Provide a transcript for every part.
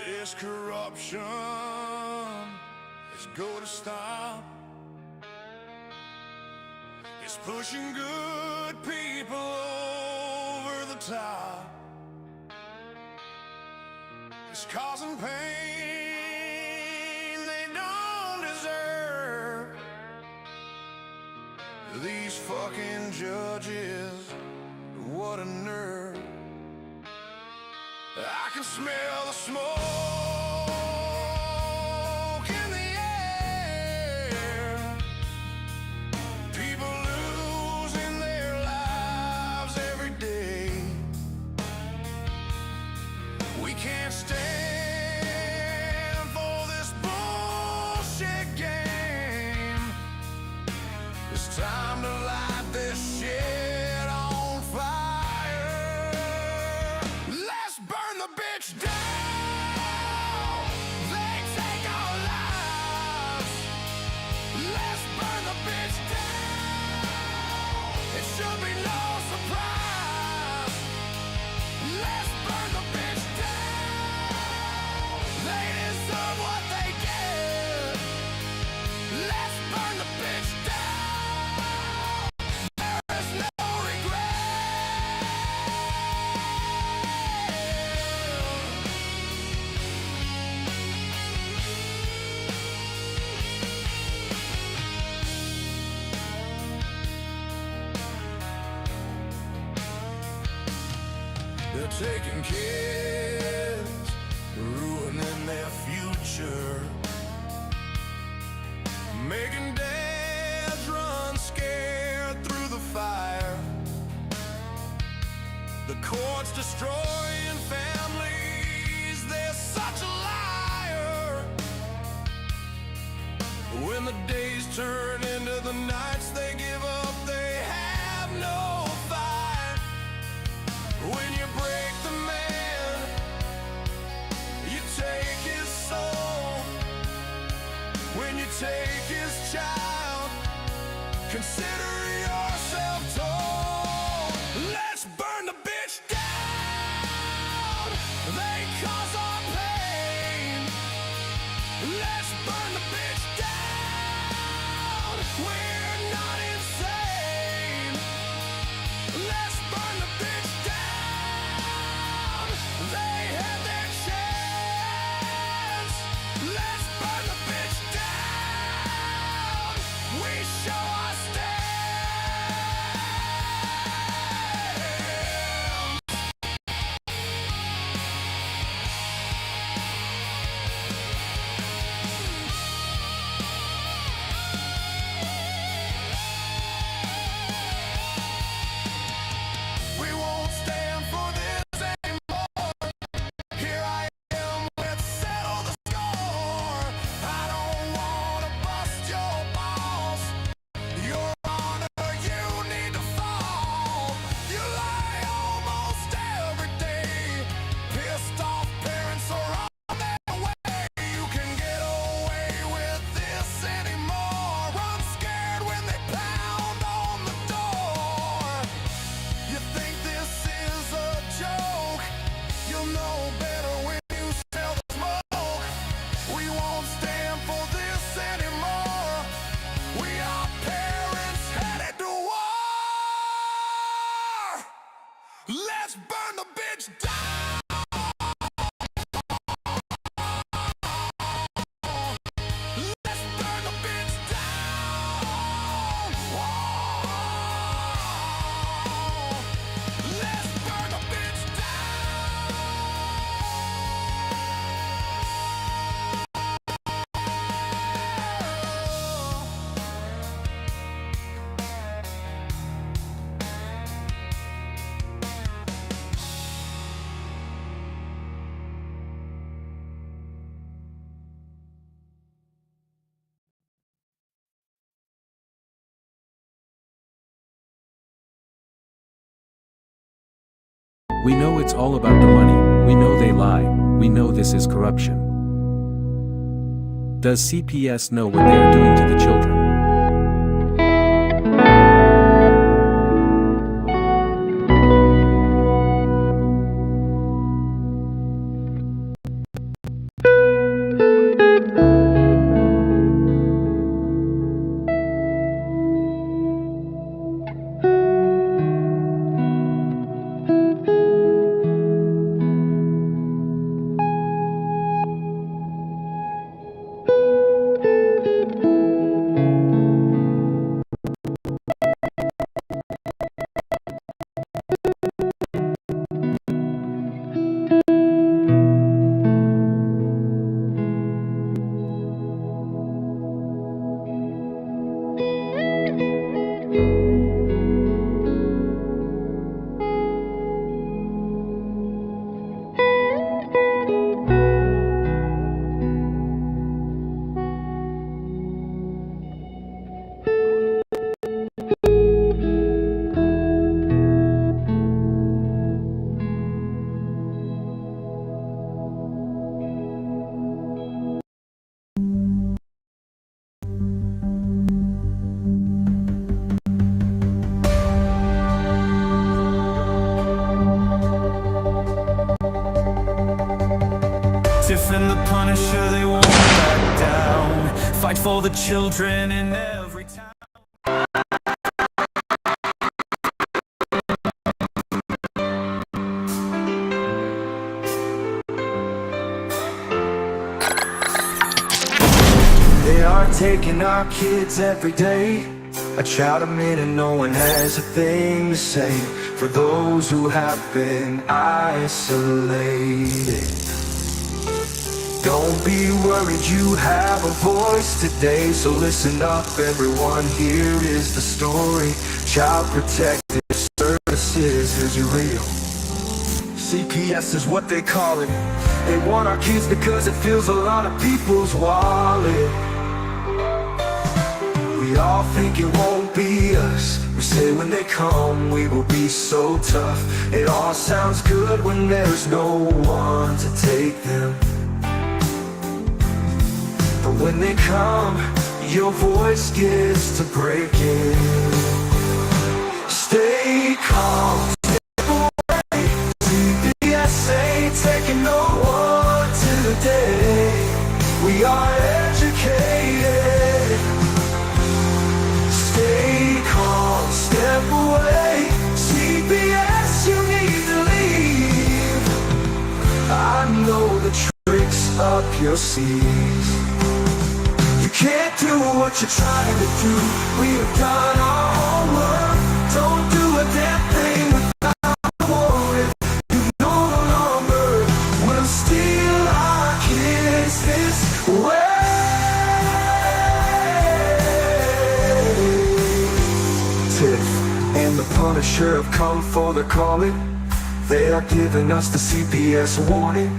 This corruption is gonna stop. It's pushing good people over the top. It's causing pain they don't deserve. These fucking judges, what a nerve. I can smell the smoke in the air. People losing their lives every day. We can't stand for this bullshit game. It's time to light this shit on fire. Let's burn the bitch down. They take our lives. Let's burn the bitch down. It should be no surprise. Let's burn the bitch down. They deserve what they get. Let's burn the bitch down. There is no regret. They're taking kids, ruining their future, making dads run scared through the fire. The court's destroying families, they're such a liar. When the days turn into the nights, they give up, they have no fight. When you break the man, you take his soul. When you take his child, consider yourself told. Let's burn the bitch down. They cause our pain. Let's burn the bitch down. We're not insane. Let's burn the bitch down. They had their chance. Let's burn the bitch down. We show our stand. We won't stand for this anymore. Here I am, let's settle the score. I don't wanna bust your balls. Your honor, you need to fall. You lie almost every day. Pissed off parents are on their way. You can get away with this anymore. I'm scared when they pound on the door. You think this is a joke? You'll know better when you smell the smoke. We won't stand for this anymore. We are parents headed to war. Let's burn the bitch down. Let's burn the bitch down. Let's burn the bitch We know it's all about the money, we know they lie, we know this is corruption. Does CPS know what they are doing to the children? fight for the children in every town. They are taking our kids every day. A child a minute, no one has a thing to say for those who have been isolated. Don't be worried, you have a voice today. So listen up everyone, here is the story. Child Protective Services is real. CPS is what they call it. They want our kids because it fills a lot of people's wallet. We all think it won't be us. We say when they come we will be so tough. It all sounds good when there's no one to take them. But when they come, your voice gets to breaking. Stay calm, step away. CPS ain't taking no one today. We are educated. Stay calm, step away. CPS, you need to leave. I know the tricks up your sleeves. You can't do what you're trying to do. We have done our homework. Don't do a damn thing without a warrant. You no longer will steal our kids this way. Tiff and the Punisher have come for the calling. They are giving us the CPS warning.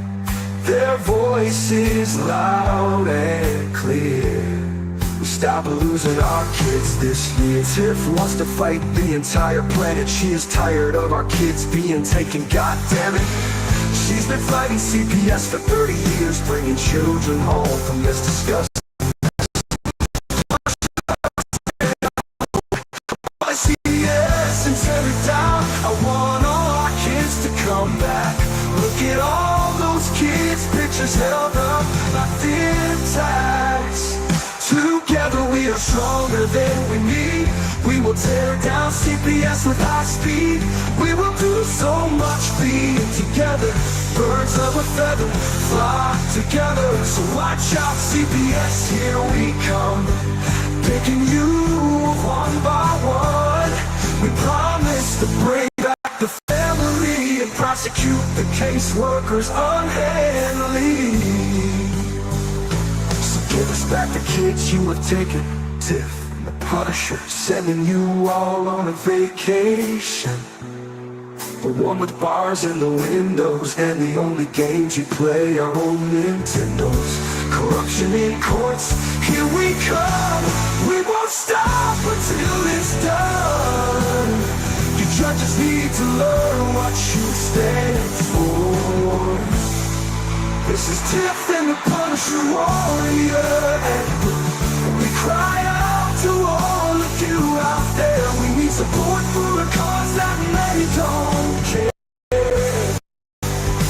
Their voice is loud and clear. We stop losing our kids this year. Tiff wants to fight the entire planet. She is tired of our kids being taken, God damn it. She's been fighting CPS for 30 years, bringing children home from this disgusting. CPS and tear it down. I want all our kids to come back. Look at all those kids, pictures held up like thin tags. Together we are stronger than we need. We will tear down CPS with high speed. We will do so much being together. Birds of a feather flock together. So watch out CPS, here we come. Picking you one by one. We promise to bring back the family and prosecute the caseworkers unhandily. So give us back the kids you have taken. Tiff and the Punisher sending you all on a vacation. The one with bars in the windows and the only games you play are on Nintendos. Corruption in courts, here we come. We won't stop until it's done. You judges need to learn what you stand for. This is Tiff and the Punisher warrior, and we cry out to all of you out there. We need support for a cause that many don't care.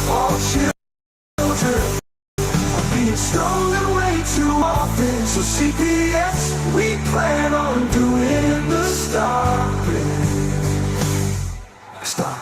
All children are being stolen way too often. So CPS, we plan on doing the stopping. Stop.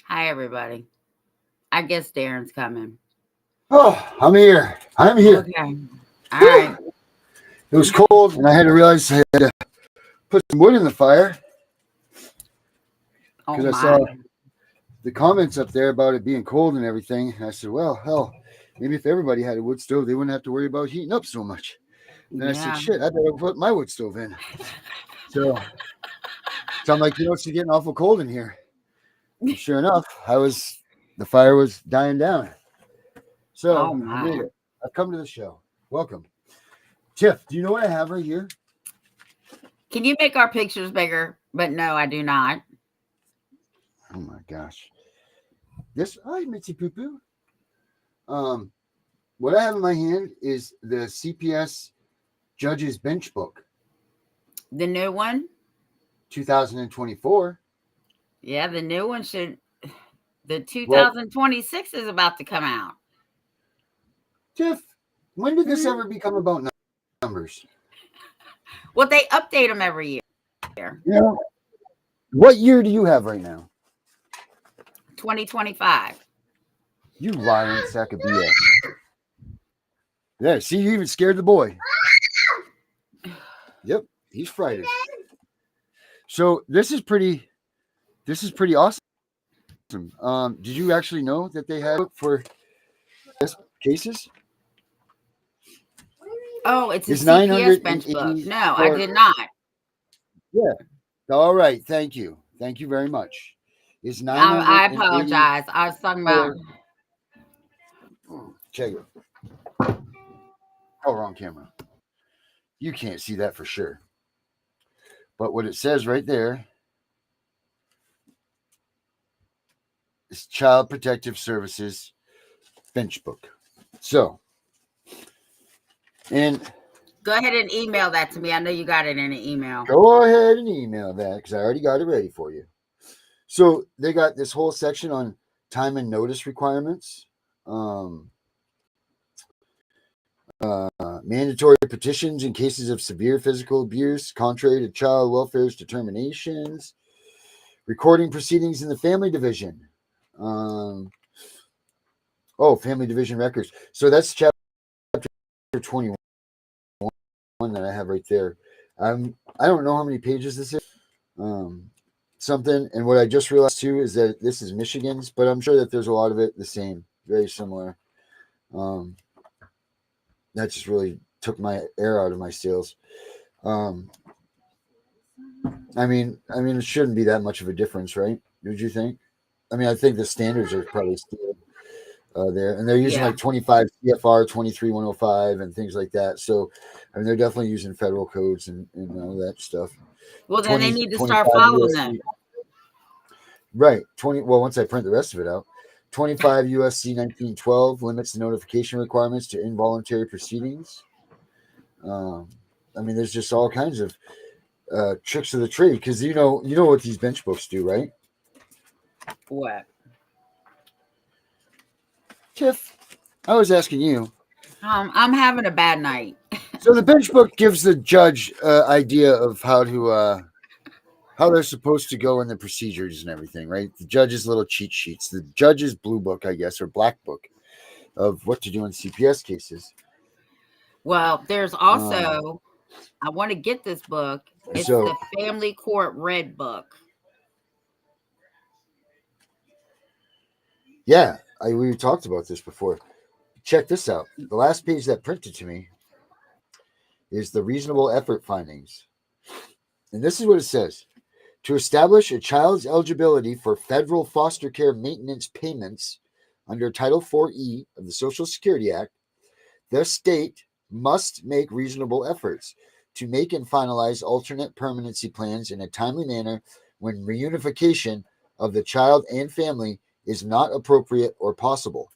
Hi, everybody. I guess Darren's coming. Oh, I'm here. I'm here. Okay. All right. It was cold, and I had to realize I had to put some wood in the fire Oh, because I my. saw the comments up there about it being cold and everything. And I said, well, hell, maybe if everybody had a wood stove, they wouldn't have to worry about heating up so much. Then I said, Yeah. shit, I better put my wood stove in. So I'm like, it's getting awful cold in here. And sure enough, the fire was dying down. So Oh, I made my. it. I've come to the show. Welcome. Tiff, do you know what I have right here? Can you make our pictures bigger? But no, I do not. Oh my gosh. Hi, Mitzi Poo Poo. What I have in my hand is the CPS Judges Bench Book, The new one? 2024. Yeah, the new one should. The Well, 2026 is about to come out. Tiff, when did this Mhm. ever become about numbers? Well, they update them every year. Yeah. What year do you have right now? 2025. You lying sack of BS. Yeah, see, you even scared the boy. Yep, he's frightened. So this is pretty awesome. Did you actually know that they had for this cases? Oh, it's a It's CPS bench book. No, I 984. did not. Yeah. All right. Thank you. Thank you very much. It's I 980. apologize. I was talking about. Check it. Oh, wrong camera. You can't see that for sure. But what it says right there is Child Protective Services Bench Book. So, and Go ahead and email that to me. I know you got it in an email. go ahead and email that because I already got it ready for you. So they got this whole section on time and notice requirements, mandatory petitions in cases of severe physical abuse contrary to child welfare's determinations, recording proceedings in the family division. Family division records. So that's chapter 21 that I have right there. I don't know how many pages this is. Something, and what I just realized too is that this is Michigan's, but I'm sure that there's a lot of it the same, very similar. That just really took my air out of my sails. I mean, it shouldn't be that much of a difference, right? Would you think? I mean, I think the standards are probably still there, and they're using like 25 CFR 23105 and things like that. So, I mean, they're definitely using federal codes and all that stuff. Well, then they need to start 25 following USC. them. Right. Well, once I print the rest of it out, 25 USC 1912 limits the notification requirements to involuntary proceedings. I mean, there's just all kinds of tricks of the trade because you know what these bench books do, right? What? Tiff, I was asking you. I'm having a bad night. So the bench book gives the judge idea of how they're supposed to go in the procedures and everything, right? The judge's little cheat sheets, the judge's blue book, I guess, or black book of what to do in CPS cases. Well, there's also, I want to get this book. It's the Family Court Red Book. Yeah, we talked about this before. Check this out. The last page that printed to me is the reasonable effort findings. And this is what it says. To establish a child's eligibility for federal foster care maintenance payments under Title 4E of the Social Security Act, the state must make reasonable efforts to make and finalize alternate permanency plans in a timely manner when reunification of the child and family is not appropriate or possible.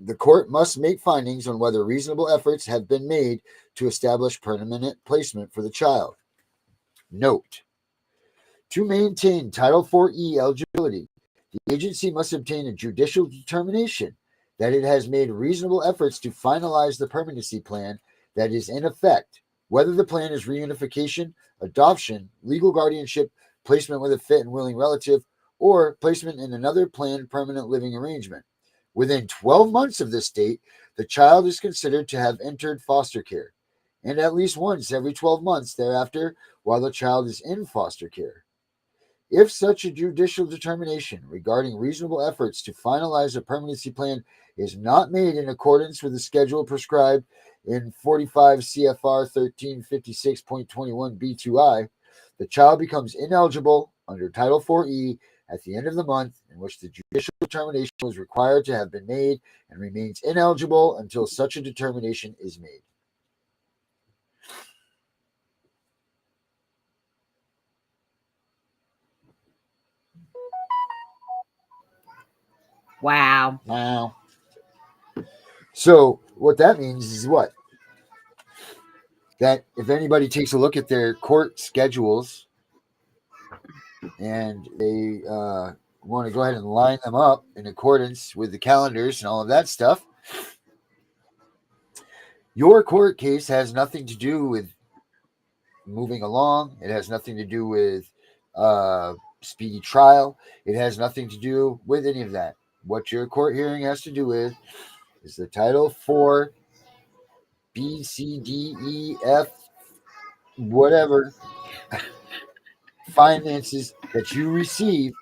The court must make findings on whether reasonable efforts have been made to establish permanent placement for the child. Note: to maintain Title 4E eligibility, the agency must obtain a judicial determination that it has made reasonable efforts to finalize the permanency plan that is in effect, whether the plan is reunification, adoption, legal guardianship, placement with a fit and willing relative, or placement in another planned permanent living arrangement. Within 12 months of this date, the child is considered to have entered foster care, and at least once every 12 months thereafter while the child is in foster care. If such a judicial determination regarding reasonable efforts to finalize a permanency plan is not made in accordance with the schedule prescribed in 45 CFR 1356.21 B2I, the child becomes ineligible under Title 4E at the end of the month in which the judicial determination was required to have been made and remains ineligible until such a determination is made. Wow. Wow. So what that means is what? That if anybody takes a look at their court schedules and they want to go ahead and line them up in accordance with the calendars and all of that stuff, your court case has nothing to do with moving along. It has nothing to do with speedy trial. It has nothing to do with any of that. What your court hearing has to do with is the Title 4 B, C, D, E, F, whatever finances that you receive,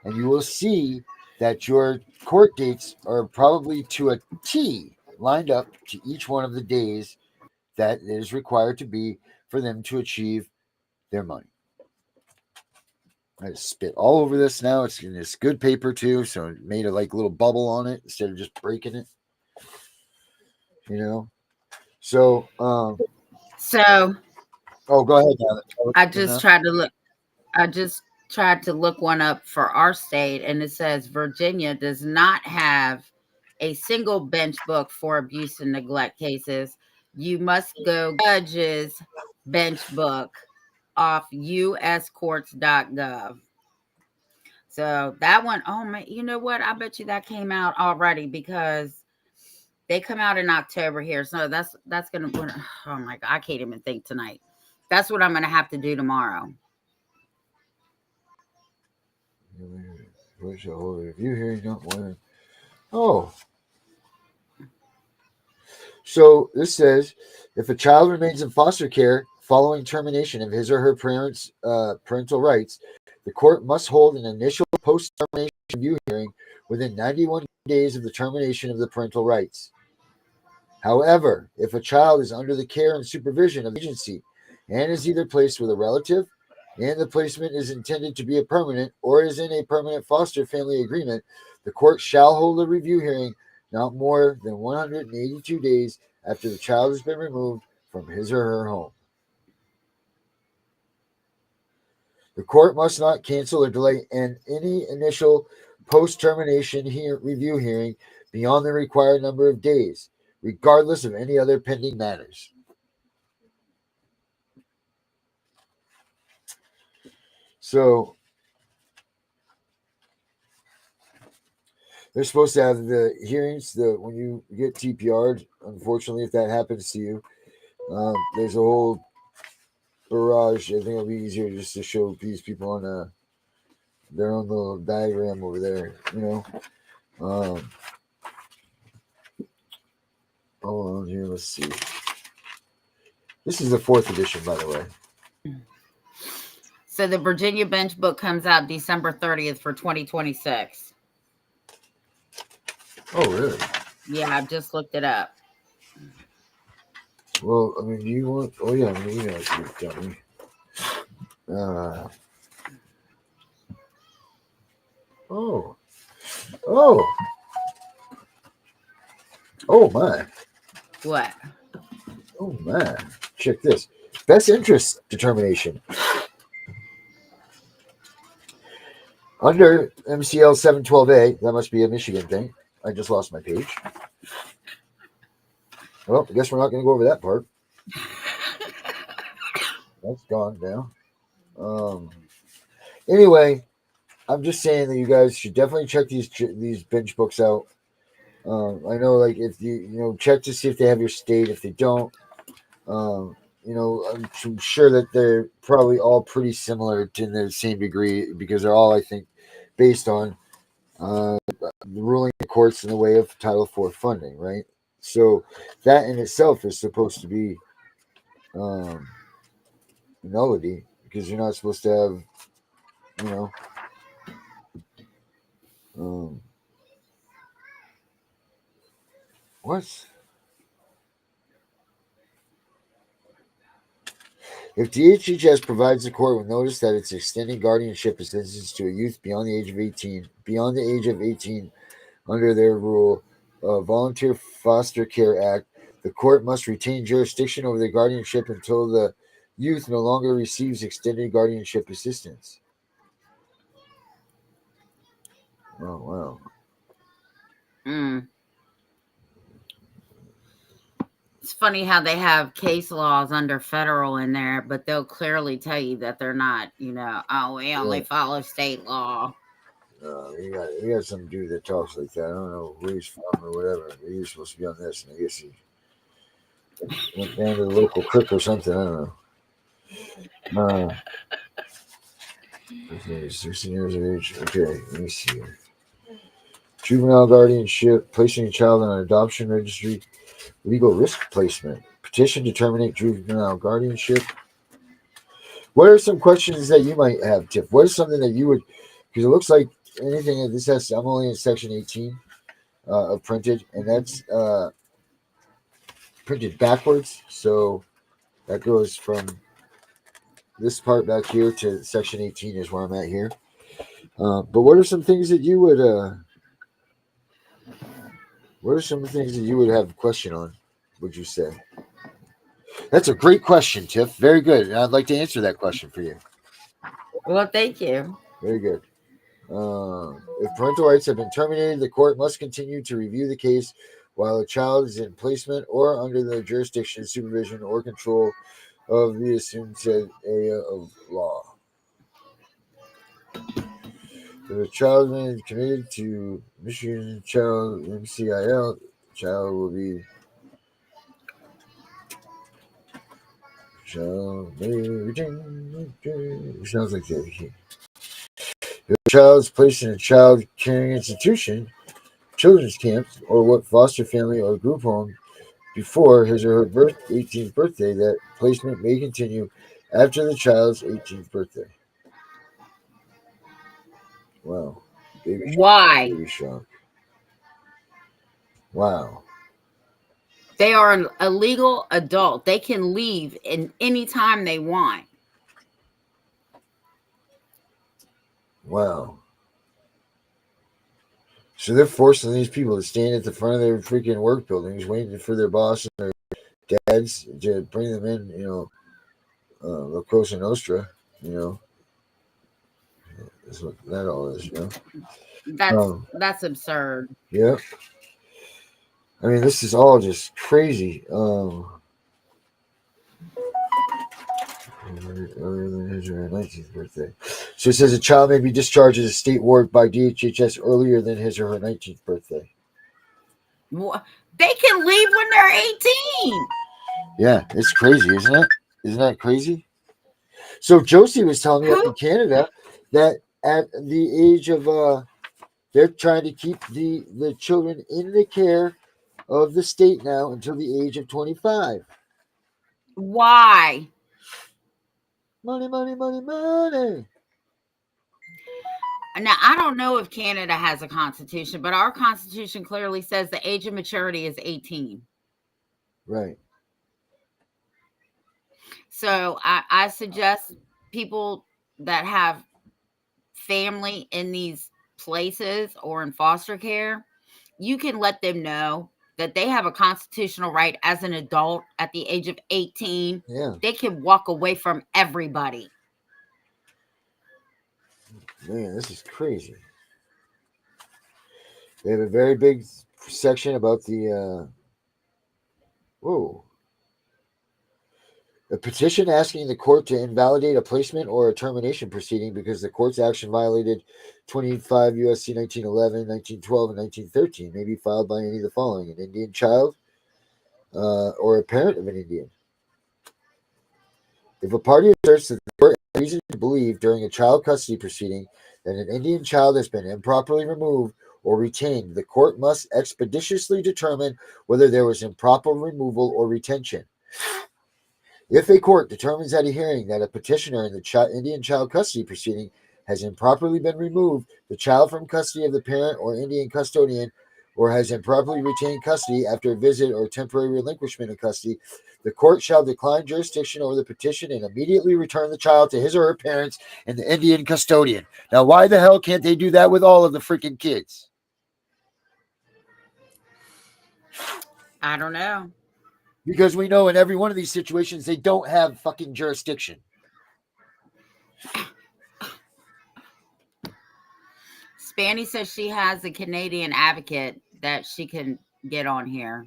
and you will see that your court dates are probably to a T lined up to each one of the days that it is required to be for them to achieve their money. I just spit all over this now. It's in this good paper too, so it made a like little bubble on it instead of just breaking it. You know. So So oh, go ahead now. I just tried to look. I just tried to look one up for our state, and it says Virginia does not have a single bench book for abuse and neglect cases. You must go judge's bench book off uscourts.gov. So that one, oh man, you know what? I bet you that came out already because they come out in October here. So that's gonna, oh my God, I can't even think tonight. That's what I'm gonna have to do tomorrow. Which whole review here you don't want. Oh, so this says if a child remains in foster care following termination of his or her parents' parental rights, the court must hold an initial post-termination review hearing within 91 days of the termination of the parental rights. However, if a child is under the care and supervision of the agency and is either placed with a relative and the placement is intended to be a permanent or is in a permanent foster family agreement, the court shall hold a review hearing not more than 182 days after the child has been removed from his or her home. The court must not cancel or delay any initial post-termination review hearing beyond the required number of days, regardless of any other pending matters. So they're supposed to have the hearings when you get TPR'd. Unfortunately, if that happens to you, there's a whole barrage. I think it'll be easier just to show these people on their own little diagram over there. You know. Hold on here. Let's see. This is the 4th edition, by the way. So the Virginia bench book comes out December 30th for 2026. Oh, really? Yeah, I've just looked it up. Well, I mean, you want? Oh, yeah. I mean, you know, you tell me. Oh my. What? Oh man. Check this. Best interest determination. Under MCL 712A, that must be a Michigan thing. I just lost my page. Well, I guess we're not going to go over that part. That's gone now. Anyway, I'm just saying that you guys should definitely check these bench books out. I know, like, if you check to see if they have your state. If they don't, I'm sure that they're probably all pretty similar to the same degree because they're all, I think, based on the ruling the courts in the way of Title IV funding, right? So that in itself is supposed to be nullity because you're not supposed to have, what? If DHHS provides the court with notice that it's extending guardianship assistance to a youth beyond the age of 18, under their rule, Volunteer Foster Care Act, the court must retain jurisdiction over the guardianship until the youth no longer receives extended guardianship assistance. Oh, wow. Mm. It's funny how they have case laws under federal in there, but they'll clearly tell you that they're not, oh, we only Yeah. follow state law. We got some dude that talks like that. I don't know where he's from or whatever. But he was supposed to be on this, and I guess he went down to the local crook or something. I don't know. 16 years of age. Okay, let me see here. Juvenile guardianship, placing a child on an adoption registry, legal risk placement, petition to terminate juvenile guardianship. What are some questions that you might have, Tiff? What is something that you would, because it looks like anything that this has, I'm only in section 18 of printed, and that's printed backwards. So that goes from this part back here to section 18 is where I'm at here. But what are some things that you would, what are some things that you would have a question on, would you say? That's a great question, Tiff. Very good. And I'd like to answer that question for you. Well, thank you. Very good. If parental rights have been terminated, the court must continue to review the case while a child is in placement or under the jurisdiction, supervision, or control of the assumed said area of law. If a child is committed to Michigan Child MCIL, child will be sounds like that. If a child is placed in a child caring institution, children's camps, or what foster family or group home before his or her 18th birthday, that placement may continue after the child's 18th birthday. Wow. Baby shock. Why? Baby shock. Wow. They are an illegal adult. They can leave in any time they want. Wow. So they're forcing these people to stand at the front of their freaking work buildings waiting for their boss and their dads to bring them in, La Cosa Nostra, that's what that all is, That's absurd. Yeah. I mean, this is all just crazy. Earlier than his or her 19th birthday. So it says a child may be discharged as a state ward by DHHS earlier than his or her 19th birthday. They can leave when they're 18. Yeah, it's crazy, isn't it? Isn't that crazy? So Josie was telling me up in Canada that at the age of they're trying to keep the children in the care of the state now until the age of 25. Why? Money, money, money, money. Now, I don't know if Canada has a constitution, but our constitution clearly says the age of maturity is 18. Right. So I suggest people that have family in these places or in foster care, you can let them know that they have a constitutional right as an adult at the age of 18. Yeah. They can walk away from everybody. Man, this is crazy. They have a very big section about the a petition asking the court to invalidate a placement or a termination proceeding because the court's action violated 25 U.S.C. 1911, 1912, and 1913 may be filed by any of the following: an Indian child or a parent of an Indian. If a party asserts that the court has reason to believe during a child custody proceeding that an Indian child has been improperly removed or retained, the court must expeditiously determine whether there was improper removal or retention. If a court determines at a hearing that a petitioner in the Indian child custody proceeding has improperly been removed, the child from custody of the parent or Indian custodian, or has improperly retained custody after a visit or temporary relinquishment of custody, the court shall decline jurisdiction over the petition and immediately return the child to his or her parents and the Indian custodian. Now, why the hell can't they do that with all of the freaking kids? I don't know. Because we know in every one of these situations, they don't have fucking jurisdiction. Spanny says she has a Canadian advocate that she can get on here.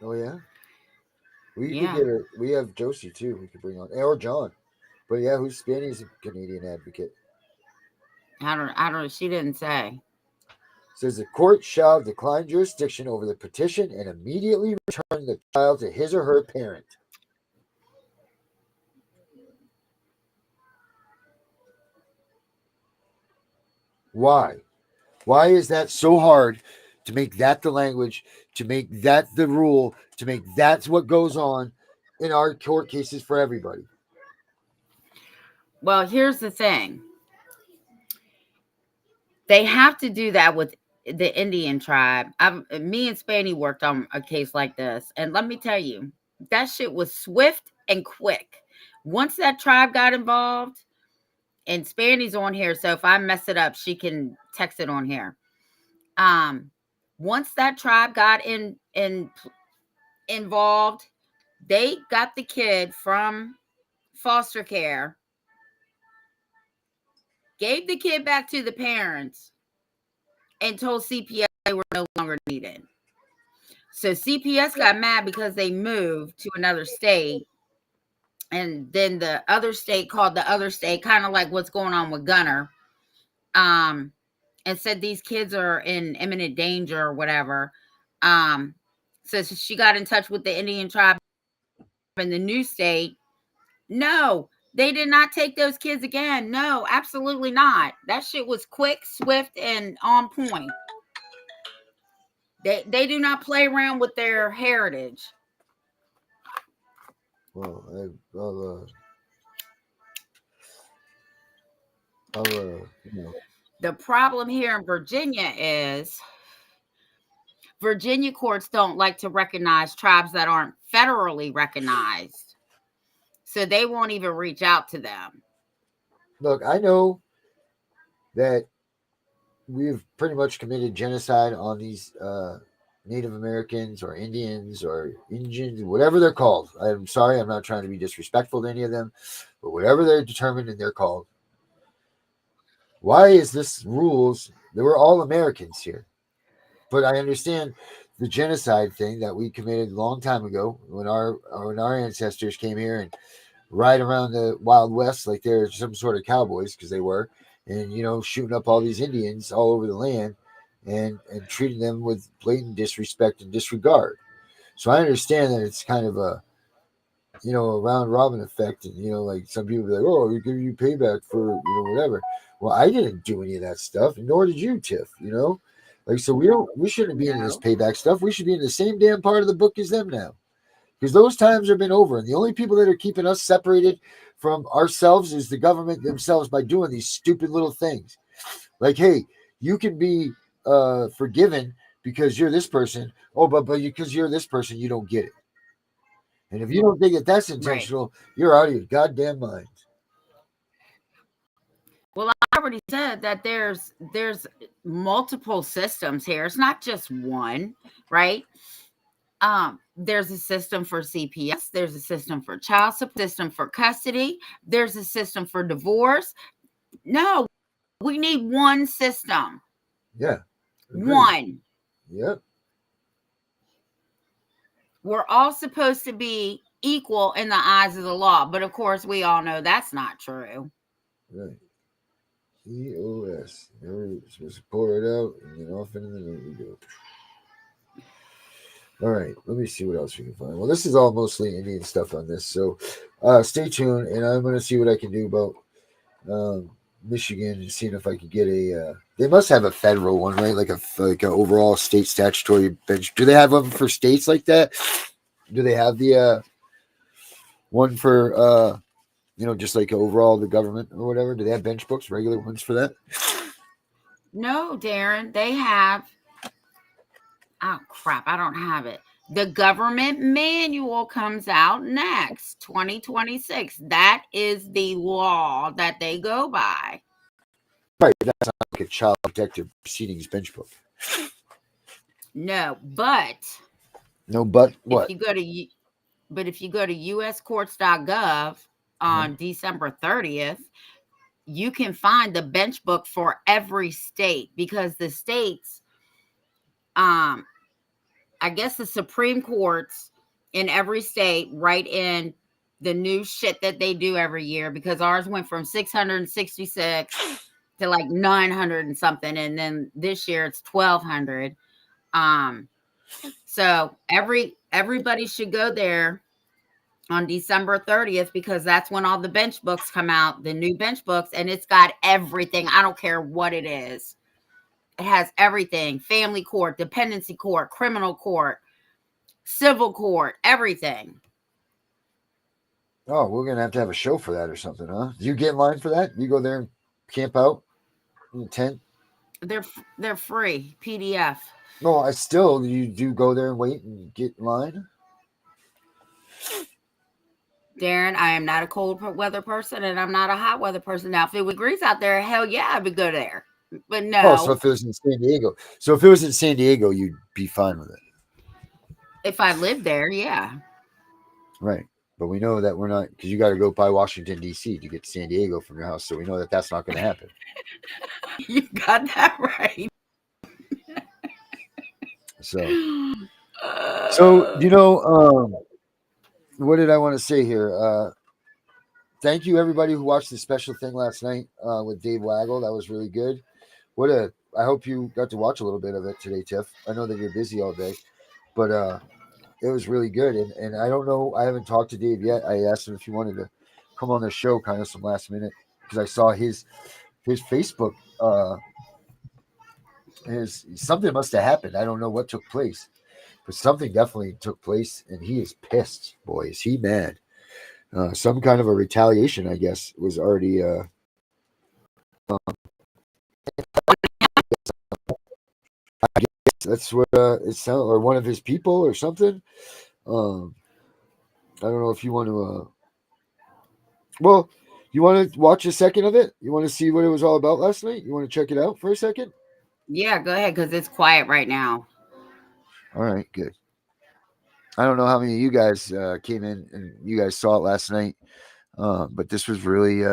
Oh yeah. We could Yeah. get her. We have Josie too. We could bring on, or John. But yeah, who's Spanny's a Canadian advocate? I don't know. She didn't say. Says the court shall decline jurisdiction over the petition and immediately return the child to his or her parent. Why? Why is that so hard to make that the language, to make that the rule, to make that's what goes on in our court cases for everybody? Well, here's the thing. They have to do that with the Indian tribe. Me and Spanny worked on a case like this, and let me tell you, that shit was swift and quick. Once that tribe got involved, and Spanny's on here, so if I mess it up, she can text it on here. Once that tribe got involved, they got the kid from foster care, gave the kid back to the parents, and told CPS they were no longer needed. So CPS got mad because they moved to another state. And then the other state called the other state, kind of like what's going on with Gunner, and said these kids are in imminent danger or whatever. So she got in touch with the Indian tribe in the new state. No, they did not take those kids again. No, absolutely not. That shit was quick, swift, and on point. They do not play around with their heritage. Well, The problem here in Virginia is Virginia courts don't like to recognize tribes that aren't federally recognized. So they won't even reach out to them. Look, I know that we've pretty much committed genocide on these Native Americans or Indians or Indians, whatever they're called. I'm sorry, I'm not trying to be disrespectful to any of them, but whatever they're determined and they're called. Why is this rules? They were all Americans here. But I understand the genocide thing that we committed a long time ago when our ancestors came here and ride around the Wild West like they're some sort of cowboys, because they were, and shooting up all these Indians all over the land and treating them with blatant disrespect and disregard. So I understand that it's kind of a round robin effect, and like some people be like, oh, we give you payback for whatever. Well, I didn't do any of that stuff, nor did you, Tiff. Like, so we shouldn't be in this payback stuff. We should be in the same damn part of the book as them now, because those times have been over, and the only people that are keeping us separated from ourselves is the government themselves by doing these stupid little things. Like, hey, you can be forgiven because you're this person. Oh, but because you're this person, you don't get it. And if you don't think that that's intentional, you're out of your goddamn mind. Well, I already said that there's multiple systems here. It's not just one, right? There's a system for CPS. There's a system for child support, system for custody. There's a system for divorce. No, we need one system. Yeah. Agreed. One. Yep. We're all supposed to be equal in the eyes of the law, but of course, we all know that's not true. Right. EOS. Never supposed to pour it out and then off into the night we go. All right, let me see what else we can find. Well, this is all mostly Indian stuff on this, so stay tuned, and I'm going to see what I can do about Michigan and seeing if I can get a. They must have a federal one, right? Like a overall state statutory bench. Do they have one for states like that? Do they have the one for just like overall the government or whatever? Do they have bench books, regular ones for that? No, Darren, they have. Oh, crap. I don't have it. The government manual comes out next, 2026. That is the law that they go by. Right. That's not like a child protective proceedings bench book. No, but. No, but what? If you go to uscourts.gov on December 30th, you can find the bench book for every state, because the states, I guess the Supreme Courts in every state write in the new shit that they do every year, because ours went from 666 to like 900 and something, and then this year it's 1200. So everybody should go there on December 30th, because that's when all the bench books come out, the new bench books, and it's got everything. I don't care what it is. It has everything: family court, dependency court, criminal court, civil court, everything. Oh, we're gonna have to have a show for that or something, huh? Do you get in line for that? You go there and camp out in the tent? They're free PDF. No, I still you do go there and wait and get in line. Darren, I am not a cold weather person, and I'm not a hot weather person. Now, if it was grease out there, hell yeah, I would go there. But Oh, so no, if it was in San Diego, you'd be fine with it, if I lived there, yeah. right? But we know that we're not, because you got to go by Washington D.C. to get to San Diego from your house, so we know that that's not going to happen. You got that right. So what did I want to say here? Thank you everybody who watched the special thing last night with Dave Waggle. That was really good. I hope you got to watch a little bit of it today, Tiff. I know that you're busy all day, but it was really good. And I don't know, I haven't talked to Dave yet. I asked him if he wanted to come on the show kind of some last minute, because I saw his Facebook something must have happened. I don't know what took place, but something definitely took place, and he is pissed. Boy, is he mad. Some kind of a retaliation, I guess, was already I guess that's what it sounded, or one of his people or something. I don't know if you want to well, you want to watch a second of it? You want to see what it was all about last night? You want to check it out for a second? Yeah, go ahead, because it's quiet right now. All right, good. I don't know how many of you guys came in and you guys saw it last night, but this was really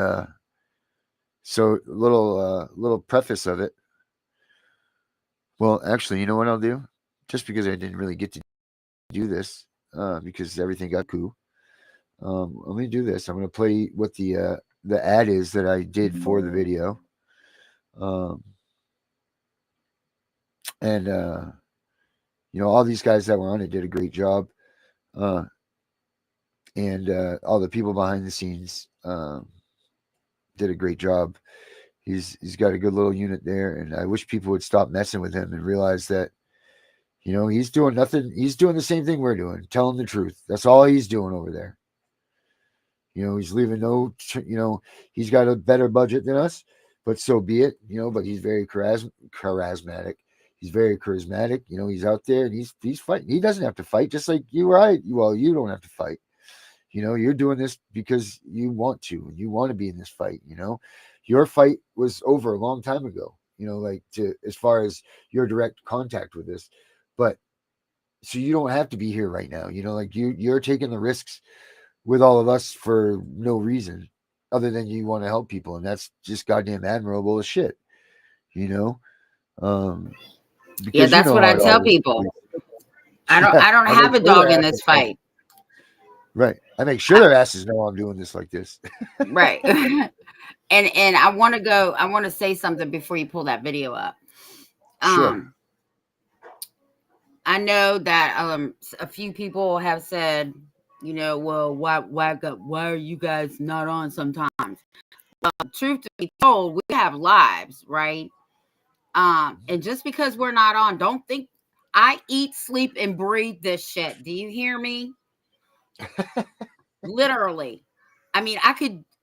so little preface of it. Well, actually, you know what I'll do? Just because I didn't really get to do this because everything got cool. Let me do this. I'm going to play what the ad is that I did for the video. And all these guys that were on it did a great job. And all the people behind the scenes did a great job. He's got a good little unit there, and I wish people would stop messing with him and realize that, he's doing nothing. He's doing the same thing we're doing, telling the truth. That's all he's doing over there. He's leaving he's got a better budget than us, but so be it, but he's very charismatic. He's very charismatic. He's out there and he's fighting. He doesn't have to fight, just like you or I. Well, you don't have to fight. You're doing this because you want to, and you want to be in this fight. Your fight was over a long time ago, as far as your direct contact with this, but so you don't have to be here right now. You're taking the risks with all of us for no reason other than you want to help people. And that's just goddamn admirable as shit, Yeah, that's what I tell people. I don't have a dog in this fight. Right. I make sure their asses know I'm doing this like this. Right. And I want to say something before you pull that video up. Sure. I know that a few people have said, well, why are you guys not on sometimes? Truth to be told, we have lives, right? And just because we're not on, don't think I eat, sleep, and breathe this shit. Do you hear me? Literally. I mean,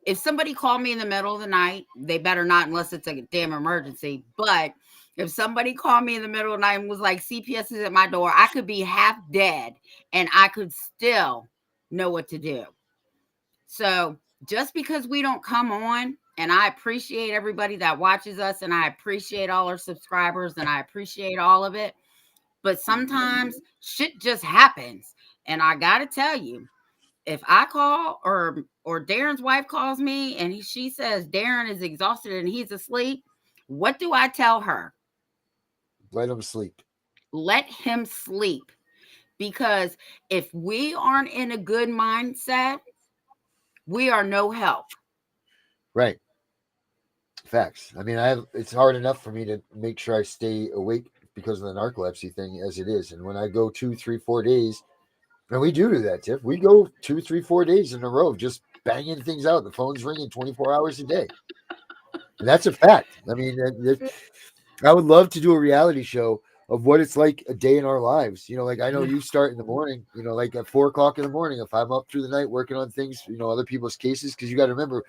if somebody called me in the middle of the night, they better not unless it's a damn emergency. But if somebody called me in the middle of the night and was like, CPS is at my door, I could be half dead and I could still know what to do. So just because we don't come on, and I appreciate everybody that watches us, and I appreciate all our subscribers, and I appreciate all of it, but sometimes shit just happens. And I got to tell you, if I call or Darren's wife calls me and she says Darren is exhausted and he's asleep, what do I tell her? Let him sleep. Let him sleep. Because if we aren't in a good mindset, we are no help. Right. Facts. I mean, it's hard enough for me to make sure I stay awake because of the narcolepsy thing as it is. And when I go 2, 3, 4 days, and we do that, Tiff. We go 2, 3, 4 days in a row, just banging things out. The phone's ringing 24 hours a day. And that's a fact. I mean, I would love to do a reality show of what it's like a day in our lives. You know, like I know you start in the morning, you know, like at 4 o'clock in the morning, if I'm up through the night working on things, you know, other people's cases, because you got to remember,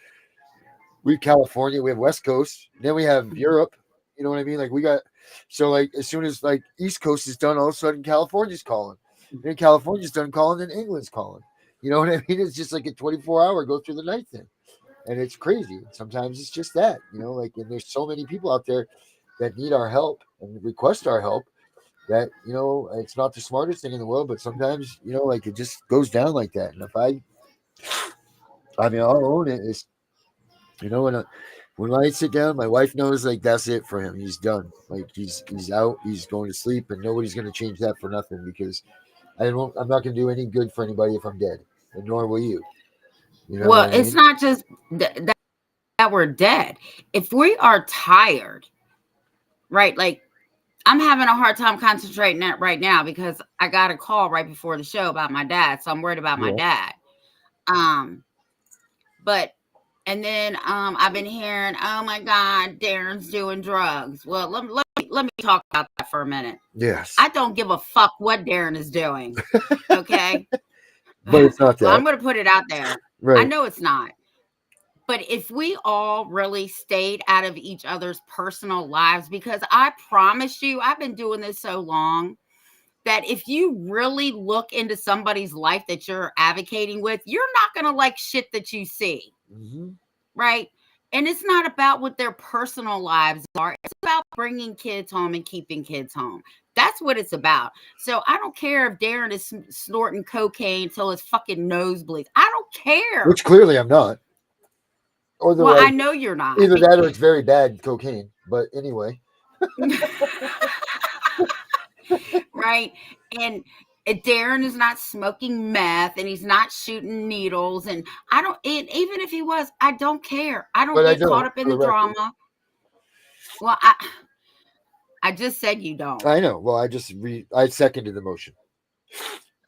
we have California, we have West Coast, then we have Europe. You know what I mean? Like we got, so like as soon as like East Coast is done, all of a sudden California's calling. Then California's done calling, then England's calling. You know what I mean? It's just like a 24-hour go through the night thing. And it's crazy. Sometimes it's just that, you know, like, and there's so many people out there that need our help and request our help that, you know, it's not the smartest thing in the world, but sometimes, you know, like it just goes down like that. And if I mean, I'll own it. It's, you know, when I sit down, my wife knows like that's it for him. He's done. Like he's out. He's going to sleep, and nobody's going to change that for nothing because I'm not going to do any good for anybody if I'm dead, and nor will you. You know Well, what I it's mean? not just that we're dead. If we are tired, right? Like I'm having a hard time concentrating right now because I got a call right before the show about my dad, so I'm worried about my dad. But and then I've been hearing, oh my God, Darren's doing drugs. Well, let me talk about that for a minute. Yes. I don't give a fuck what Darren is doing. Okay. But it's not that. Well, I'm going to put it out there. Right. I know it's not. But if we all really stayed out of each other's personal lives, because I promise you, I've been doing this so long that if you really look into somebody's life that you're advocating with, you're not going to like shit that you see. Mm-hmm. Right. And it's not about what their personal lives are. It's about bringing kids home and keeping kids home. That's what it's about. So I don't care if Darren is snorting cocaine till his fucking nose bleeds. I don't care. Which clearly I'm not. Or well, I know you're not. Either that or it's very bad cocaine. But anyway. Right. And Darren is not smoking meth and he's not shooting needles. And I don't, and even if he was, I don't care. I don't get caught up in the drama. Well, I just said you don't. I know. Well, I seconded the motion.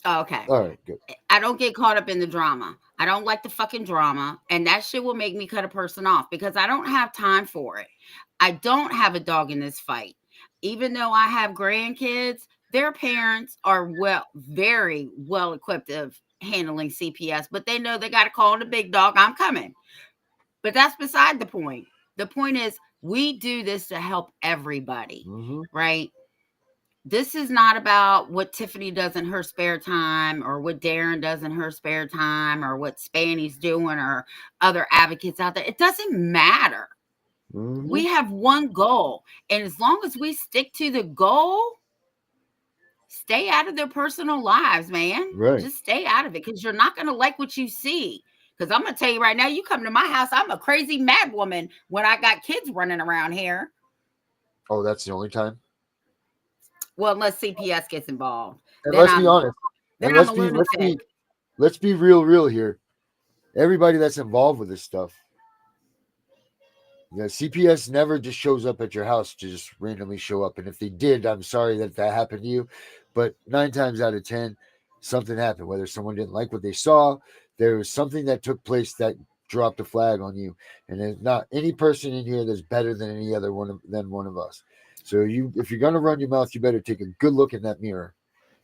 Okay. All right, good. I don't get caught up in the drama. I don't like the fucking drama. And that shit will make me cut a person off because I don't have time for it. I don't have a dog in this fight. Even though I have grandkids, their parents are very well equipped of handling CPS, but they know they got to call the big dog. I'm coming. But that's beside the point. The point is we do this to help everybody, right? This is not about what Tiffany does in her spare time or what Darren does in her spare time or what Spanny's doing or other advocates out there. It doesn't matter. We have one goal. And as long as we stick to the goal, stay out of their personal lives, man. Right. Just stay out of it because you're not going to like what you see. Because I'm going to tell you right now, you come to my house, I'm a crazy mad woman when I got kids running around here. Oh, that's the only time? Well, unless CPS gets involved. And let's be honest. Then I'm a lunatic. Let's be real here. Everybody that's involved with this stuff, yeah, CPS never just shows up at your house to just randomly show up. And if they did, I'm sorry that happened to you. But 9 times out of 10, something happened. Whether someone didn't like what they saw, there was something that took place that dropped a flag on you. And there's not any person in here that's better than any other one of us. So if you're gonna run your mouth, you better take a good look in that mirror